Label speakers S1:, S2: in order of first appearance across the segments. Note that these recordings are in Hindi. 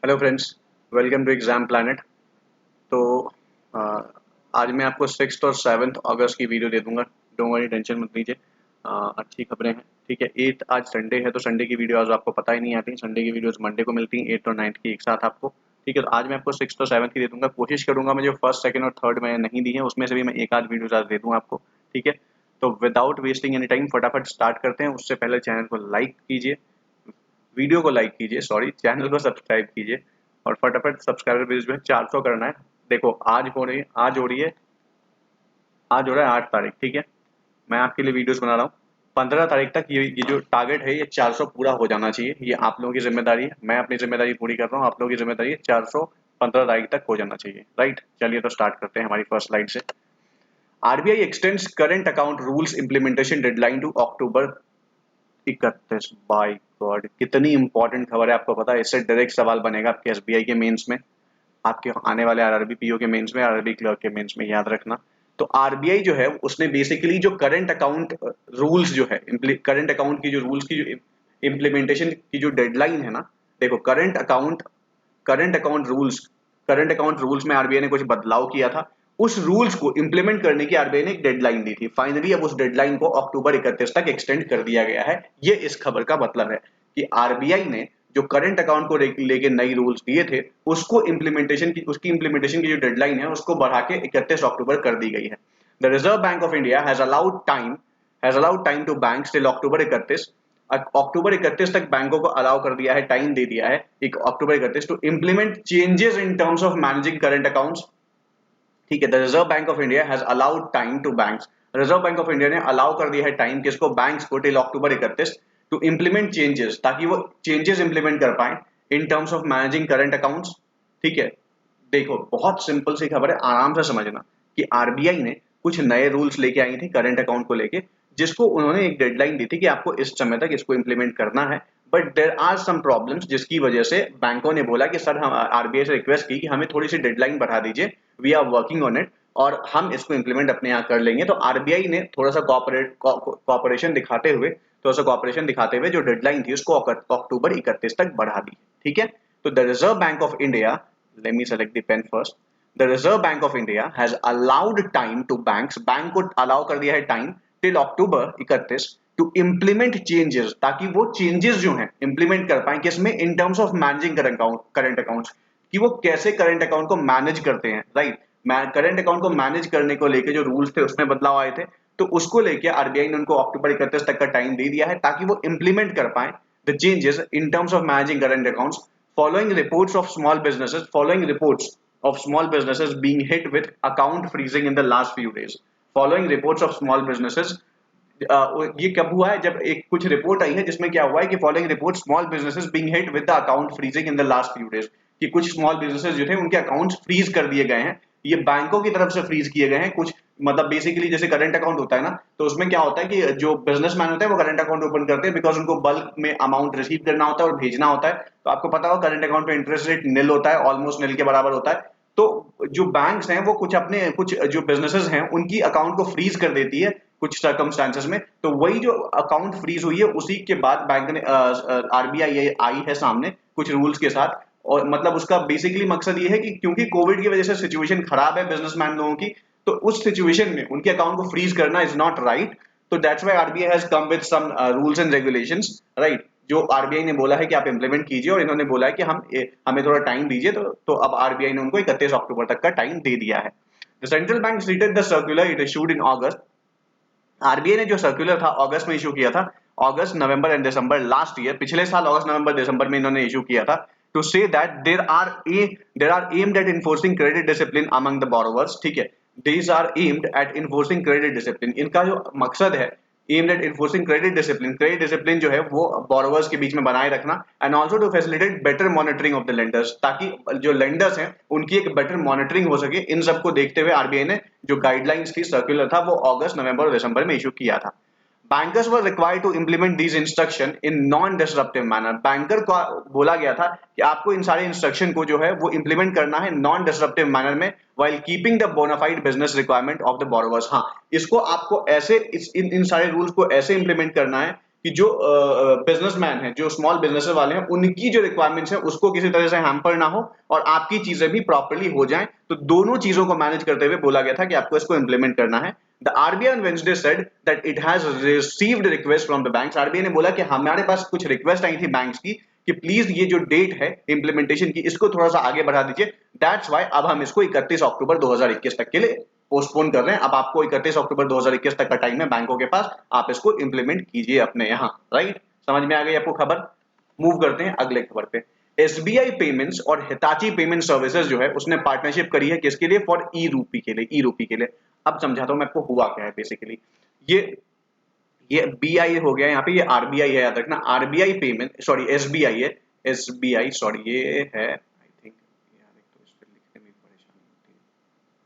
S1: Hello friends, welcome to exam planet. तो आ, आज मैं आपको 6 और 7 अगस्त की वीडियो दे दूंगा। डोंट वरी, टेंशन मत लीजिए। अच्छी खबरें हैं, ठीक है। 8 आज संडे है तो संडे की वीडियो आज आपको पता ही नहीं आती। संडे की वीडियोस मंडे को मिलती हैं, 8 और 9 की एक साथ आपको, ठीक है। तो आज मैं आपको 6 और 7 की दे दूंगा। कोशिश करूंगा मैं जो फर्स्ट, सेकंड और थर्ड में नहीं दी है उसमें से भी मैं एक आध वीडियो आज दे दूँ आपको, ठीक है। तो विदाउट वेस्टिंग एनी टाइम फटाफट स्टार्ट करते हैं। उससे पहले चैनल को लाइक कीजिए, वीडियो को लाइक कीजिए, सॉरी चैनल को सब्सक्राइब कीजिए और फटाफट सब्सक्राइबर बेस जो है 400 करना है। देखो आज हो रही है, आज हो रहा है 8 तारीख, ठीक है। मैं आपके लिए वीडियोस बना रहा हूँ। 15 तारीख तक ये जो टारगेट है ये 400 पूरा हो जाना चाहिए। ये आप लोगों की जिम्मेदारी है, मैं अपनी जिम्मेदारी पूरी कर रहा हूँ। आप लोगों की जिम्मेदारी है 400 15 तारीख तक हो जाना चाहिए, राइट। चलिए तो स्टार्ट करते हैं हमारी फर्स्ट स्लाइड से। RBI extends current account rules implementation deadline to October 31। By god, कितनी इंपॉर्टेंट खबर है, आपको पता है। इससे डायरेक्ट सवाल बनेगा आपके एसबीआई के मेंस में, आपके आने वाले आरआरबी पीओ के मेंस में, आरआरबी क्लर्क के मेंस में, याद रखना। तो आरबीआई जो है उसने बेसिकली जो करंट अकाउंट रूल्स जो है, करंट अकाउंट की जो रूल्स की जो इम्प्लीमेंटेशन की जो डेडलाइन है ना, देखो करंट अकाउंट रूल्स में आरबीआई ने कुछ बदलाव किया था। उस रूल्स को इंप्लीमेंट करने की आरबीआई ने एक डेडलाइन दी थी। फाइनली अब उस डेडलाइन को अक्टूबर 31 तक एक्सटेंड कर दिया गया है। ये इस खबर का मतलब है कि आरबीआई ने जो करंट अकाउंट को लेके नई रूल्स दिए थे उसको उसकी इम्प्लीमेंटेशन की जो डेडलाइन है उसको बढ़ा के 31 अक्टूबर कर दी गई है। The reserve bank of India has allowed time to banks till October 31। अक्टूबर 31 तक बैंकों को अलाउ कर दिया है, टाइम दे दिया है October 31 to implement changes in terms of managing current accounts, ठीक है। The reserve bank of India has allowed time to banks, reserve bank of India ने अलाउ कर दिया है टाइम किसको, बैंक्स को, till October 31 to implement changes, ताकि वो चेंजेस इंप्लीमेंट कर पाए in terms of managing current accounts, ठीक है। देखो बहुत सिंपल सी खबर है, आराम से समझना कि आरबीआई ने कुछ नए रूल्स लेके आई थी करंट अकाउंट को लेके, जिसको उन्होंने एक डेडलाइन दी थी कि आपको इस समय तक इसको इंप्लीमेंट करना है। But there are some problems, जिसकी वजह से बैंकों ने बोला कि सर, हम आरबीआई से रिक्वेस्ट की कि हमें थोड़ी सी डेडलाइन बढ़ा दीजिए, we are working on it, और हम इसको इंप्लीमेंट अपने यहाँ कर लेंगे। तो आरबीआई ने थोड़ा सा कॉपरेशन दिखाते हुए जो डेडलाइन थी उसको अक्टूबर 31 तक बढ़ा दी, ठीक है। तो the reserve bank of India, let me select the pen first. The reserve bank of India has allowed time to banks, bank को अलाउ कर दिया है time till October 31 to implement changes, ताकि वो चेंजेस जो हैं इंप्लीमेंट कर पाए किसमें, in terms of managing current accounts, कि वो कैसे करंट अकाउंट को मैनेज करते हैं, राइट। करंट अकाउंट को मैनेज करने को लेके जो रूल्स थे उसमें बदलाव आए थे, तो उसको लेके आरबीआई ने उनको अक्टूबर 31 तक का टाइम दे दिया है ताकि वो इंप्लीमेंट कर पाए the changes in terms of managing current accounts following reports of small businesses being hit with account freezing in the last few days। following reports of small businesses, ये कब हुआ है, जब एक कुछ रिपोर्ट आई है जिसमें क्या हुआ है कि following report small businesses being hit with the account freezing in the last few days, कि कुछ स्मॉल बिजनेसेस जो थे उनके अकाउंट्स फ्रीज कर दिए गए हैं। ये बैंकों की तरफ से फ्रीज किए गए हैं कुछ, मतलब बेसिकली जैसे करंट अकाउंट होता है ना, तो उसमें क्या होता है कि जो बिजनेसमैन होते हैं वो करंट अकाउंट ओपन करते हैं बिकॉज उनको बल्क में अमाउंट रिसीव करना होता है और भेजना होता है। तो आपको पता होगा करंट अकाउंट पे इंटरेस्ट रेट निल होता है, ऑलमोस्ट निल के बराबर होता है। तो जो बैंक्स हैं वो कुछ जो बिजनेसेस हैं उनकी अकाउंट को फ्रीज कर देती है कुछ सर्कमस्टांसेस में। तो वही जो अकाउंट फ्रीज हुई है उसी के बाद बैंक ने आरबीआई आई है सामने कुछ रूल्स के साथ, और मतलब उसका बेसिकली मकसद ये है कि क्योंकि कोविड की वजह से सिचुएशन खराब है बिजनेसमैन लोगों की, तो उस सिचुएशन में उनके अकाउंट को फ्रीज करना इज नॉट राइट। तो that's why RBI has come with some rules and regulations, right. जो आरबीआई ने बोला है कि आप इंप्लीमेंट कीजिए, और इन्होंने बोला है कि हमें थोड़ा टाइम दीजिए, तो अब आरबीआई ने उनको 31 अक्टूबर तक का टाइम दे दिया है। The central bank stated the circular it issued in August. RBI ने जो सर्कुलर था अगस्त में इशू किया था, अगस्त नवंबर एंड दिसंबर लास्ट ईयर, पिछले साल अगस्त नवंबर दिसंबर में इन्होंने इशू किया था, to say that there are aimed at enforcing credit discipline among the borrowers, ठीक है। These are aimed at enforcing credit discipline, इनका जो मकसद है aimed at enforcing credit discipline जो है वो बोरोवर्स के बीच में बनाए रखना, and also to facilitate better monitoring of the lenders, ताकि जो लेंडर्स हैं उनकी एक बेटर मॉनिटरिंग हो सके। इन सबको देखते हुए आरबीआई ने जो गाइडलाइंस थी, सर्कुलर था, वो अगस्त नवंबर और दिसंबर में इशू किया था। Bankers were required to implement these instruction in non disruptive manner, banker को बोला गया था कि आपको इन सारे इंस्ट्रक्शन को जो है वो इंप्लीमेंट करना है नॉन डिसरप्टिव मैनर में, while keeping the bona fide business requirement of the borrowers. हाँ, इसको आपको ऐसे इन सारे रूल्स को ऐसे इंप्लीमेंट करना है कि जो बिजनेसमैन है, जो स्मॉल बिजनेस वाले हैं, उनकी जो रिक्वायरमेंट्स है उसको किसी तरह से हैम्पर ना हो और आपकी चीजें भी प्रॉपर्ली हो जाएं। तो दोनों चीजों को मैनेज करते हुए बोला गया था कि आपको इसको इंप्लीमेंट करना है। The RBI on Wednesday said that it has received request from the banks। RBI ने बोला कि हमारे पास कुछ रिक्वेस्ट आई थी बैंक्स की कि प्लीज ये जो डेट है इंप्लीमेंटेशन की इसको थोड़ा सा आगे बढ़ा दीजिए। दैट्स व्हाई अब हम इसको 31 अक्टूबर 2021 तक के लिए पोस्टपोन कर रहे हैं। अब आपको 31 अक्टूबर 2021 तक का टाइम है बैंकों के पास, आप इसको इंप्लीमेंट कीजिए अपने यहाँ। राइट, समझ में आ गई आपको खबर। मूव करते हैं अगले खबर पे। एसबीआई पेमेंट्स और हिताची पेमेंट सर्विसेज जो है उसने पार्टनरशिप करी है किसके लिए? फॉर ई रूपी के लिए, ई रूपी के लिए। अब समझाता हूं मैं आपको हुआ क्या है बेसिकली। ये बीआई हो गया, यहाँ पे ये आरबीआई है, याद रखना। आरबीआई पेमेंट, सॉरी एसबीआई है, एसबीआई सॉरी ये है, आई थिंक यार एक तो इस पे लिखने में परेशानी होती है।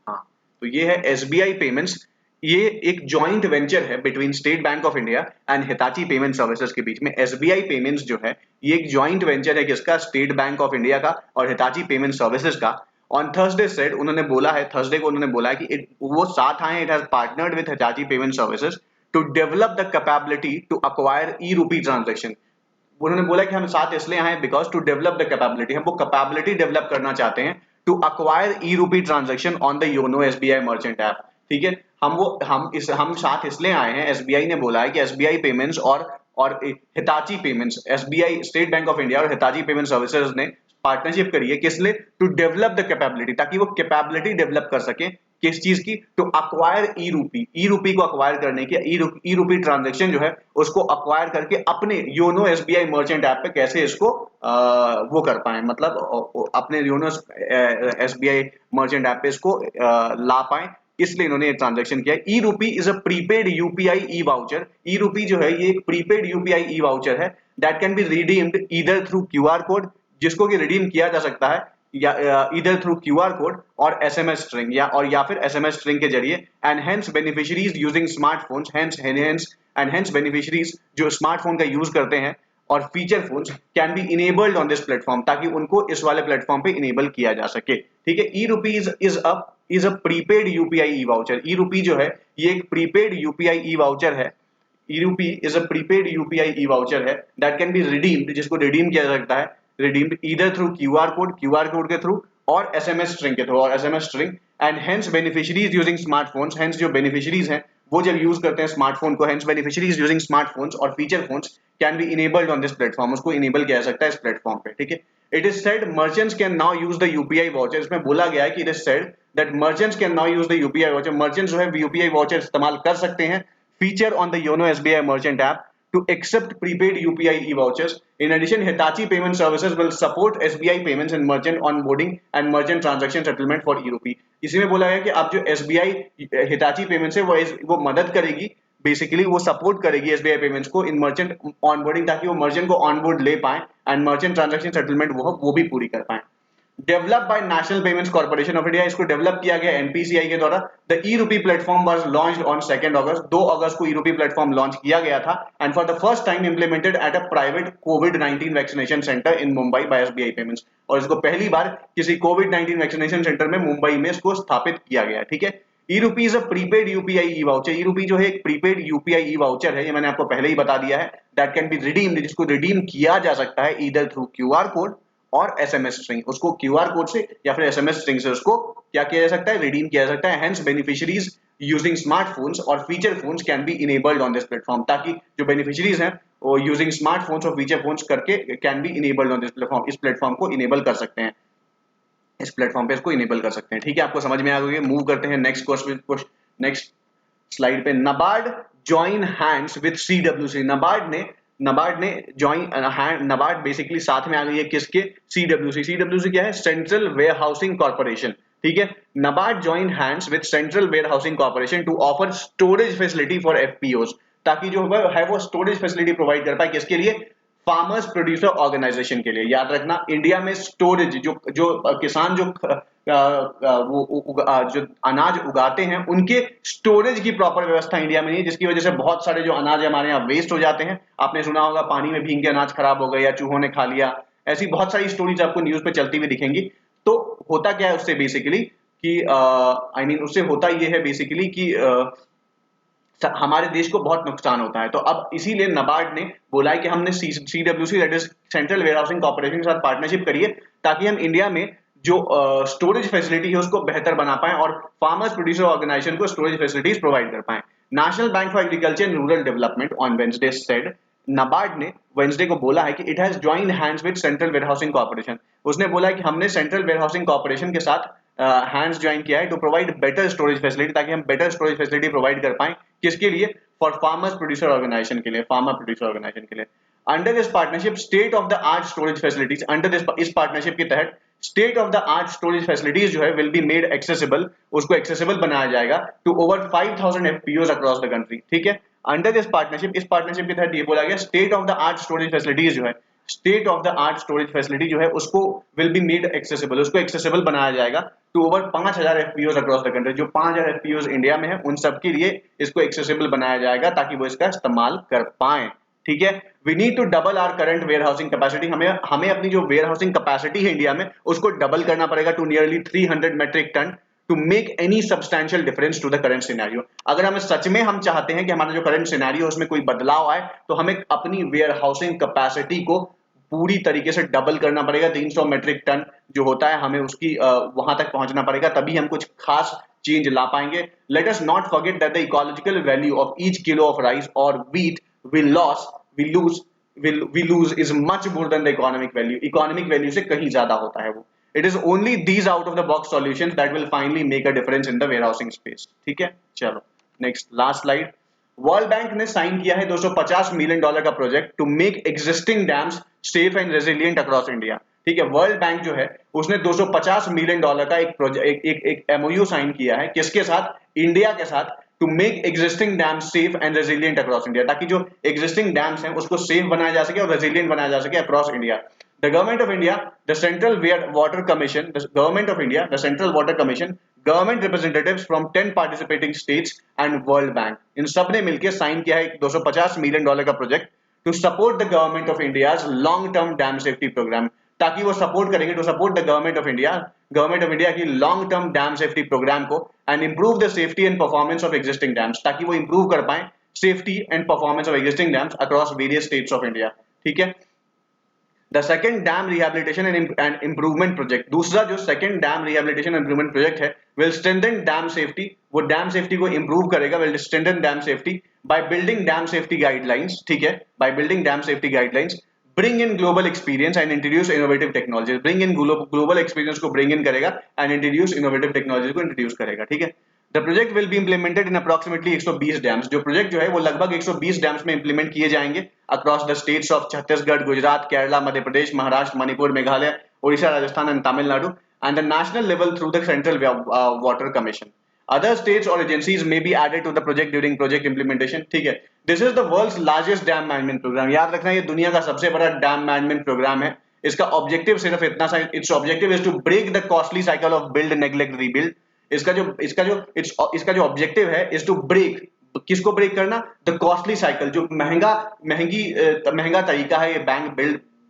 S1: हाँ, तो ये है एसबीआई पेमेंट्स। ये एक जॉइंट वेंचर है between state bank of India and Hitachi payment services के बीच में। एसबीआई पेमेंट्स जो है ये एक जॉइंट वेंचर है किसका? स्टेट बैंक ऑफ इंडिया का और हिताची पेमेंट सर्विसेज का। ऑन थर्सडे सेड, उन्होंने बोला है, थर्सडे को उन्होंने बोला है कि वो साथ आए, it has partnered with Hitachi payment services to develop the capability to acquire e rupee transaction. उन्होंने बोला कि हम साथ इसलिए आए because to develop the capability, हम वो कैपेबिलिटी डेवलप करना चाहते हैं to acquire e rupee transaction on the YONO SBI merchant app. ठीक है, हम साथ इसलिए आए हैं, एसबीआई ने बोला है कि एसबीआई पेमेंट्स और Hitachi payments, SBI state bank of India और हिताची पेमेंट सर्विसेज ने पार्टनरशिप करी है किस लिए? टू डेवलप द कैपेबिलिटी, ताकि वो कैपेबिलिटी डेवलप कर सके किस चीज की? टू अक्वायर ई रूपी, ई रूपी को अक्वायर करने की, ई रूपी ट्रांजेक्शन जो है उसको अक्वायर करके अपने योनो एसबीआई मर्चेंट ऐप पे कैसे इसको वो कर पाए, मतलब अपने योनो एसबीआई मर्चेंट ऐप पे इसको ला पाए, इसलिए इन्होंने एक ट्रांजैक्शन किया। E rupee is a prepaid UPI e voucher. E rupee जो है ये एक प्रीपेड यूपीआई ई वाउचर है that can be redeemed either through QR code, जिसको कि रिडीम किया जा सकता है या इधर थ्रू क्यूआर कोड और एसएमएस स्ट्रिंग या फिर एसएमएस स्ट्रिंग के जरिए। And hence beneficiaries using smartphones, hence beneficiaries जो स्मार्टफोन का यूज करते हैं और feature phones can be enabled on this platform, ताकि उनको इस वाले प्लेटफॉर्म पे इनेबल किया जा सके। ठीक है, e rupee is a prepaid UPI e voucher. E rupee जो है ये एक प्रीपेड यूपीआई ई वाउचर है। E rupee is a prepaid UPI e voucher है दैट कैन बी रिडीम्ड, जिसको रिडीम किया जा सकता है, redeemed either through QR code के थ्रू और SMS string के थ्रू, और SMS string and hence beneficiaries using smartphones, hence जो beneficiaries हैं वो जब यूज करते हैं स्मार्टफोन को, hence beneficiaries using smartphones और feature phones can be enabled on this platform, उसको इनेबल किया जा सकता है इस प्लेटफॉर्म पे। ठीक है, it is said merchants can now use the UPI voucher. इसमें बोला गया है कि it is said that merchants can now use the UPI voucher, merchants जो है यूपीआई वाउचर इस्तेमाल कर सकते हैं, feature on the YONO SBI merchant app to accept prepaid UPI e-vouchers. In addition, Hitachi Payment Services will support SBI payments and merchant onboarding and merchant transaction settlement for e-rupee. इसी में बोला गया कि अब जो SBI Hitachi Payments है वो मदद करेगी, बेसिकली वो सपोर्ट करेगी SBI पेमेंट्स को इन मर्चेंट ऑनबोर्डिंग, ताकि वो मर्चेंट को ऑनबोर्ड ले पाए एंड मर्चेंट ट्रांजैक्शन सेटलमेंट वो भी पूरी कर पाए। Develop by National Payments Corporation of India, इसको डेवलप किया गया एनपीसीआई के द्वारा। The e rupee platform was launched on 2 August, 2 अगस्त को ई रूपी प्लेटफॉर्म लॉन्च किया गया था and for the first time implemented at a private कोविड-19 vaccination centre in Mumbai by SBI payments. और इसको पहली बार किसी कोविड-19 वैक्सीनेशन सेंटर में मुंबई में इसको स्थापित किया गया। ठीक है, e rupee is a prepaid UPI e voucher. E rupee जो है एक प्रीपेड यूपीआई ई वाउचर है, ये मैंने आपको पहले ही बता दिया है, दैट कैन बी रिडीम्ड, जिसको रिडीम किया जा सकता है ईदर थ्रू क्यूआर कोड और एसएमएस स्ट्रिंग, उसको क्यूआर कोड से या फिर एसएमएस स्ट्रिंग से उसको क्या किया जा सकता है? रिडीम किया जा सकता है। हेंस बेनिफिशियरीज यूजिंग स्मार्टफोन्स और feature phones can be enabled on this platform, ताकि जो बेनिफिशियरीज हैं वो यूजिंग स्मार्टफोन्स और फीचर फोन्स करके can be enabled on this platform, इस प्लेटफॉर्म को इनेबल कर सकते हैं, इस प्लेटफॉर्म पे इसको इनेबल कर सकते हैं। ठीक है, आपको समझ में आ गई। मूव करते हैं नेक्स्ट क्वेश्चन, नेक्स्ट स्लाइड पे। NABARD join hands with CWC. NABARD ने जॉइन, नाबार्ड बेसिकली साथ में आ गई है किसके? सीडब्ल्यूसी। सीडब्ल्यूसी क्या है? Central warehousing corporation. ठीक है, NABARD join hands with central warehousing corporation to offer storage facility for FPOs, ताकि जो है वो स्टोरेज फैसिलिटी प्रोवाइड कर पाए, किसके लिए? फार्मर्स प्रोड्यूसर ऑर्गेनाइजेशन के लिए। याद रखना, इंडिया में स्टोरेज जो किसान जो जो अनाज उगाते हैं उनके स्टोरेज की प्रॉपर व्यवस्था इंडिया में नहीं है, जिसकी वजह से बहुत सारे जो अनाज हमारे यहाँ वेस्ट हो जाते हैं। आपने सुना होगा पानी में भीग के अनाज खराब हो गया या चूहों ने खा लिया, ऐसी बहुत सारी स्टोरीज आपको न्यूज पे चलती हुई दिखेंगी। तो होता क्या है उससे बेसिकली कि उससे होता यह है बेसिकली कि हमारे देश को बहुत नुकसान होता है। तो अब इसीलिए नाबार्ड ने बोला है कि हमने CWC that is central warehousing corporation के साथ पार्टनरशिप करिए ताकि हम इंडिया में जो स्टोरेज फैसिलिटी है उसको बेहतर बना पाएं और फार्मर्स प्रोड्यूसर ऑर्गेनाइजेशन को स्टोरेज फैसिलिटीज प्रोवाइड कर पाएं। National bank for agriculture and rural development on Wednesday said, NABARD ने वेडनेसडे को बोला है कि it has joined hands with central warehousing corporation. उसने बोला है कि हमने सेंट्रल वेयरहाउसिंग कॉर्पोरेशन के साथ हैंड्स ज्वाइन किया है to provide better storage facility, ताकि हम बेटर स्टोरेज फैसिलिटी प्रोवाइड कर पाएं। किसके लिए? फॉर फार्मर्स प्रोड्यूसर ऑर्गेनाइजेशन के लिए, फार्मर प्रोड्यूसर ऑर्गेनाइजेशन के लिए। Under this partnership state of the art storage facilities, under this इस पार्टनरशिप के तहत state of the art storage facilities जो है विल बी मेड एक्सेसिबल, उसको एक्सेसिबल बनाया जाएगा to over 5000 FPOs across the country. ठीक है, अंडर दिस पार्टनरशिप, इस पार्टनरशिप के तहत ये बोला गया state of the art storage facilities जो है, state of the art storage facility जो है उसको विल बी मेड एक्सेसिबल, उसको एक्सेसिबल बनाया जाएगा to over 5000 FPOs across the country. जो 5000 एफपीओज इंडिया में है उन सब के लिए इसको एक्सेसिबल बनाया जाएगा ताकि वो इसका इस्तेमाल कर पाए। ठीक है, we need to double our current warehousing capacity, हमें अपनी जो वेयर हाउसिंग कैपेसिटी है इंडिया में उसको डबल करना पड़ेगा to nearly 300 metric tonne to make any substantial difference to the current scenario. अगर हम सच में हम चाहते हैं कि हमारा जो करंट सिनेरियो उसमें कोई बदलाव आए तो हमें अपनी वेयर हाउसिंग कैपेसिटी को पूरी तरीके से डबल करना पड़ेगा। 300 मेट्रिक टन जो होता है हमें उसकी वहां तक पहुंचना पड़ेगा, तभी हम कुछ खास चेंज ला पाएंगे। Let us not forget that the ecological value of each kilo of rice और wheat we lose is much more than the economic value. Economic value से कहीं ज्यादा होता है वो। It is only these out of the box solutions that will finally make a difference in the warehousing space. ठीक है, चलो next last slide. World bank ने साइन किया है $250 मिलियन का project to make existing dams safe and resilient across India. ठीक है, वर्ल्ड बैंक जो है उसने $250 मिलियन का एक प्रोजेक्ट एक एमओयू साइन किया है, किसके साथ? इंडिया के साथ, to make existing dams safe and resilient across India, ताकि जो एग्जिस्टिंग डैम्स हैं उसको सेफ बनाया जा सके और रेजिलिएंट बनाया जा सके across India. The Government of India, the Central Water Commission, the Government of India, the Central Water Commission, government representatives from 10 participating states and World Bank, इन सब ने मिलकर साइन किया है $250 मिलियन का project to support the Government of India's long term dam safety programme, ताकि वो सपोर्ट करेंगे to support the Government of India की long term dam safety programme को and improve the safety and performance of existing dams, ताकि वो इंप्रूव कर पाए safety and performance of existing dams across various states of India. ठीक है, the second dam rehabilitation and improvement project, दूसरा जो second dam rehabilitation and improvement project है विल स्ट्रेंथन डैम सेफ्टी, वो डैम सेफ्टी को इंप्रूव करेगा, will strengthen dam safety by building dam safety guidelines. ठीक है, by building dam safety guidelines, bring in global experience and introduce innovative technologies, bring in global experience को bring in करेगा and introduce innovative technologies को introduce करेगा। ठीक है, the project will be implemented in approximately 120 dams, जो प्रोजेक्ट जो है वो लगभग 120 डैम्स में इंप्लीमेंट किए जाएंगे across the states of Chhattisgarh, Gujarat, Kerala, Madhya Pradesh, Maharashtra, Manipur, Meghalaya, Odisha, Rajasthan and Tamil Nadu and the national level through the Central Water commission. Other states or agencies may be added to the project during project implementation. ठीक है, this is the world's largest dam management program. याद रखना ये दुनिया का सबसे बड़ा डैम मैनेजमेंट प्रोग्राम है। इसका ऑब्जेक्टिव सिर्फ इतना सा, its objective is to break the costly cycle of build, neglect, rebuild. इसका जो ऑब्जेक्टिव है इज टू ब्रेक, किसको ब्रेक करना? द कॉस्टली साइकिल, जो महंगा तरीका है ये बैंक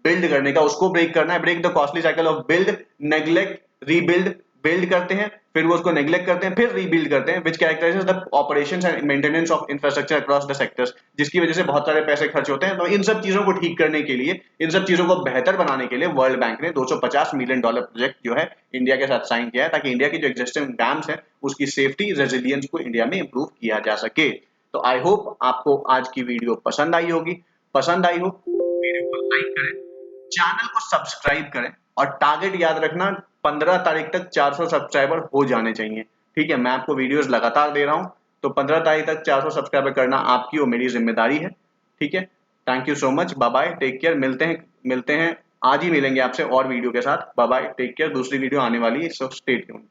S1: बिल्ड करने का, उसको ब्रेक करना है। Break the costly cycle of build, neglect, rebuild. Build करते हैं, फिर वो उसको नेग्लेक्ट करते हैं, फिर रीबिल्ड करते हैं, which characterises the operations and maintenance of infrastructure across the sectors, जिसकी वजह से बहुत सारे पैसे खर्च होते हैं। तो इन सब चीजों को ठीक करने के लिए, इन सब चीजों को बेहतर बनाने के लिए वर्ल्ड बैंक ने $250 मिलियन प्रोजेक्ट जो है इंडिया के साथ साइन किया है, ताकि इंडिया की जो एग्जिस्टिंग डैम्स है उसकी सेफ्टी, रेजिलियंस को इंडिया में इंप्रूव किया जा सके। तो आई होप आपको आज की वीडियो पसंद आई होगी। पसंद आई हो वीडियो को लाइक करें, चैनल को सब्सक्राइब करें और टारगेट याद रखना 15 तारीख तक 400 सब्सक्राइबर हो जाने चाहिए। ठीक है, मैं आपको वीडियोस लगातार दे रहा हूं, तो 15 तारीख तक 400 सब्सक्राइबर करना आपकी और मेरी जिम्मेदारी है। ठीक है, thank you so much, bye bye, take care. मिलते हैं आज ही मिलेंगे आपसे और वीडियो के साथ। Bye bye, take care. दूसरी वीडियो आने वाली है, सो स्टे ट्यून्ड।